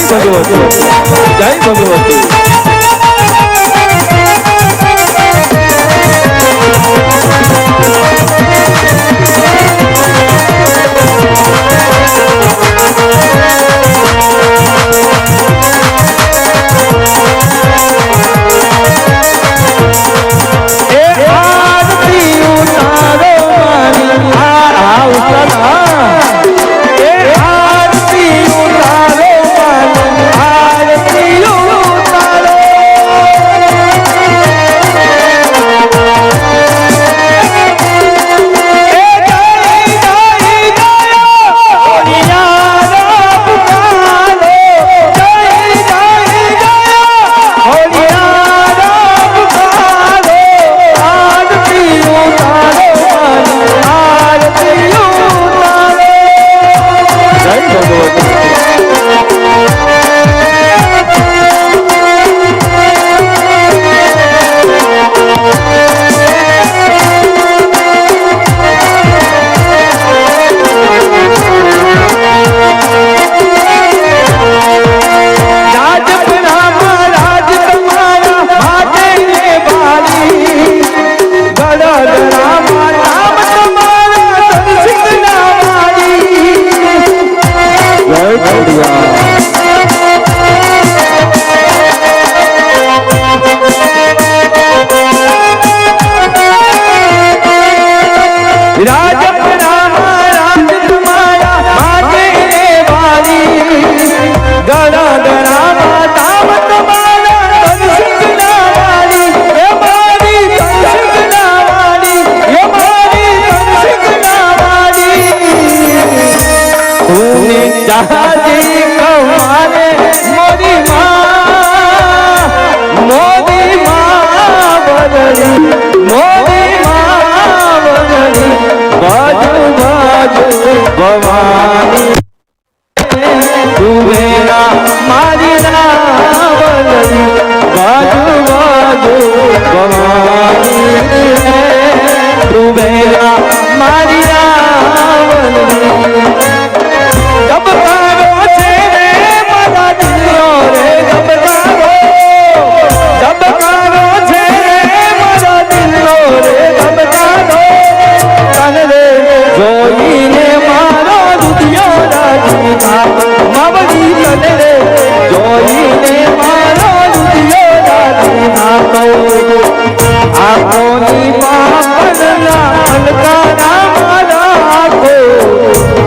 ભગવતી જય ભગવતી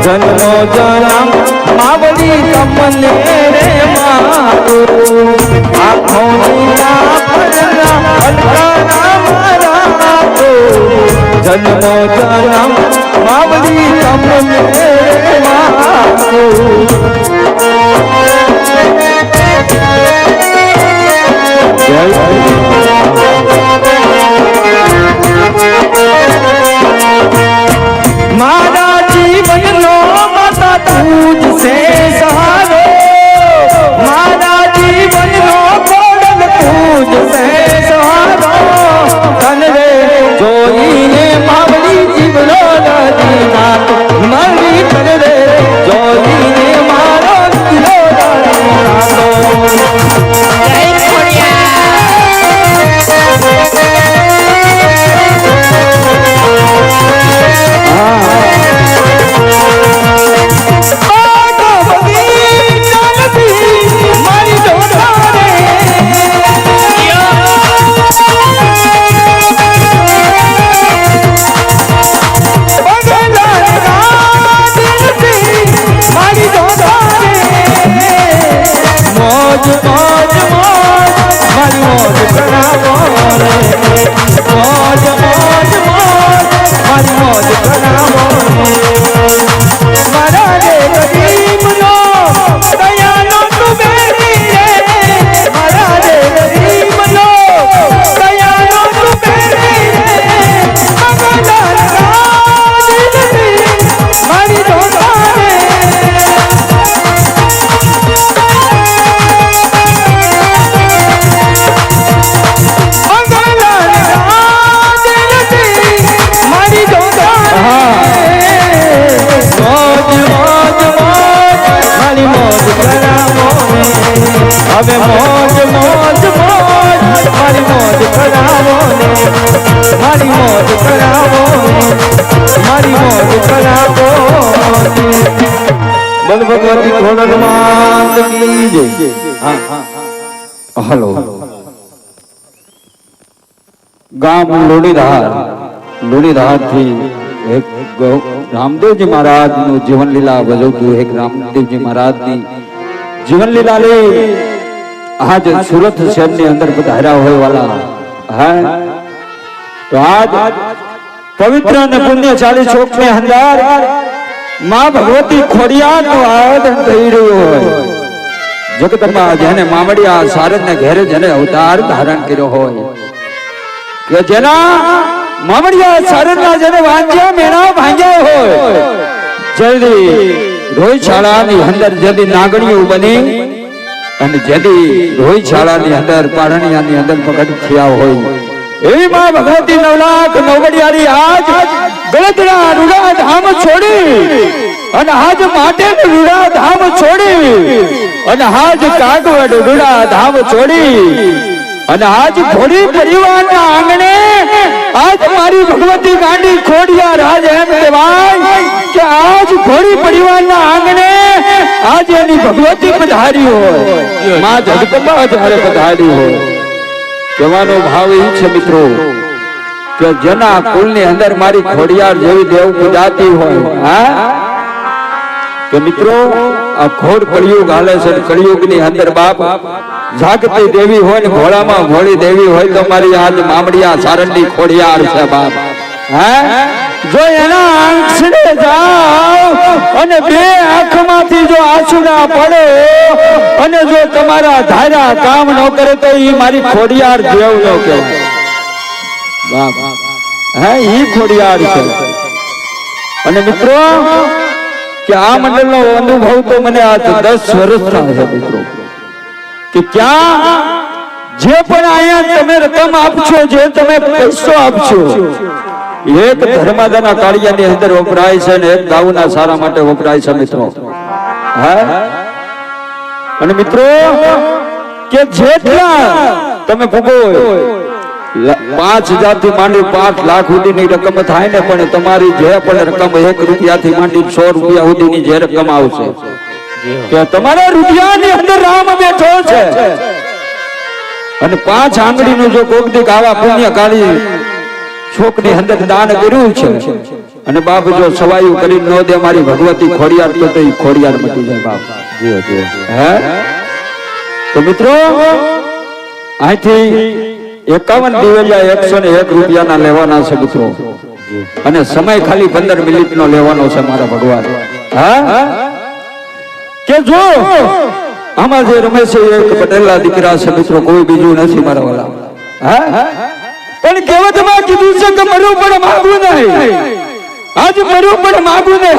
જન્મો જન્મ માવલી તમને રે મારો આંખોની આંખના અલકાના મારા તો જન્મો જન્મ માવલી તમને રે મારો मारा जीवन नो माता तुझसे सहारो मारा जीवन नो कोडल तुझसे सहारो तन रे जोईने मावली जीवनो नदीना मरी तन रे जोईने मारो दिलो नदीना હવે મોજ મોજ મોજ મારી મોજ કરાવો ને મારી મોજ કરાવો ને મારી મોજ કરાવો બોલ ભગવતી ખોડલ માત કી જય. હા હલો ગામ લોડીધાર થી એક રામદેવજી મહારાજ નું જીવન લીલા ભજવતું એક રામદેવજી મહારાજ ની જીવન લીલા લે આજ સુરત શહેર ની અંદર પધાર્યા હોય વાલા. હા તો આજ પવિત્ર અને પુણ્યશાળી ચોક ની અંદર માં ભગવતી ખોડિયાર નું આયોજન થઈ રહ્યું હોય. જગદંબા જેને મામડિયા સારદ ને ઘેરે જેને અવતાર ધારણ કર્યો હોય કે જેના મામડિયા સારદ ના જેને વાંચ્યા મેળા ભાંગ્યા હોય જલ્દી રોહિશાળા ની અંદર જલ્દી નાગણીઓ બની અને જેદી રોહિશાળા ની અંદર પારણિયા ની અંદર પ્રગટ થયા હોય એવી માં ભગવતી 9 લાખ નવગડિયારી આજ ગળતરા રૂડા ધામ છોડી અને આજ માટે રૂડા ધામ છોડી અને આજ કાગવડ રૂડા ધામ છોડી અને આજ ઘોડી પરિવારના આંગણે આજ મારી ભગવતી ગાંડી ખોડિયાર આજ એમ કહેવાય કે આજ ઘોડી પરિવારના આંગણે આજ એની ભગવતી પધારી હોય માં જગદંબા જ્યારે પધારી હોય કહેવાનો ભાવ એ છે મિત્રો કે જેના કુલની અંદર મારી ખોડિયાર જેવી દેવ પૂજાતી હોય હા કે મિત્રો આ ઘોર કળિયુગ હાલે છે કળિયુગની અંદર બાપ જાગતી દેવી હોય ને ભોળામાં ભોળી દેવી હોય તો મારી આજ મામડિયા સારણની ખોડિયાર છે બાપ. હે જો એના આંખને જાઓ અને બે આંખમાંથી જો આંસુડા પડે અને જો તમારા ધારા કામ ન કરે તો ઈ મારી ખોડિયાર દેવ નો કહેવાય બાપ. હે ઈ ખોડિયાર છે. અને મિત્રો કે આ મંડળનો અનુભવ તો મને આ 10 વર્ષના છે મિત્રો કે ક્યાં જે પણ અહીંયા તમે રકમ આપશો જે તમે પૈસો આપશો એક ધર્માદાના કાળિયાની અંદર વપરાય છે ને એક ગાઉના સારા માટે વપરાય છે મિત્રો. હા અને મિત્રો કે જેટલા તમે ભોગો 5000 થી માંડી 5 લાખ સુધીની રકમ થાય ને પણ તમારી જે પણ રકમ 1 રૂપિયા થી માંડી 100 રૂપિયા સુધીની જે રકમ આવશે કે તમારા રૂપિયાની અંદર રામ બેઠો છે અને 5 આંગળીનું જો કોકદીક આવા પુણ્યકાળી છોકની અંદર દાન કર્યું છે અને બાપ જો સવાયું કરી ન દે મારી ભગવતી ખોડિયાર તો એ ખોડિયાર મટી જાય બાપ. હે તો મિત્રો અહીંથી 51 દિવેલિયા 101 રૂપિયાના લેવાના છે મિત્રો અને સમય ખાલી 15 મિનિટનો લેવાનો છે મારા ભગવાન. હા કે જો આમાં જે રમે છે એક પટેલના દીકરા છે મિત્રો કોઈ બીજું નથી મારા વાલા. હા પણ કહેવતમાં કીધું છે કે મરવું પણ માગવું નહીં આજ મરવું પણ માગવું નહીં.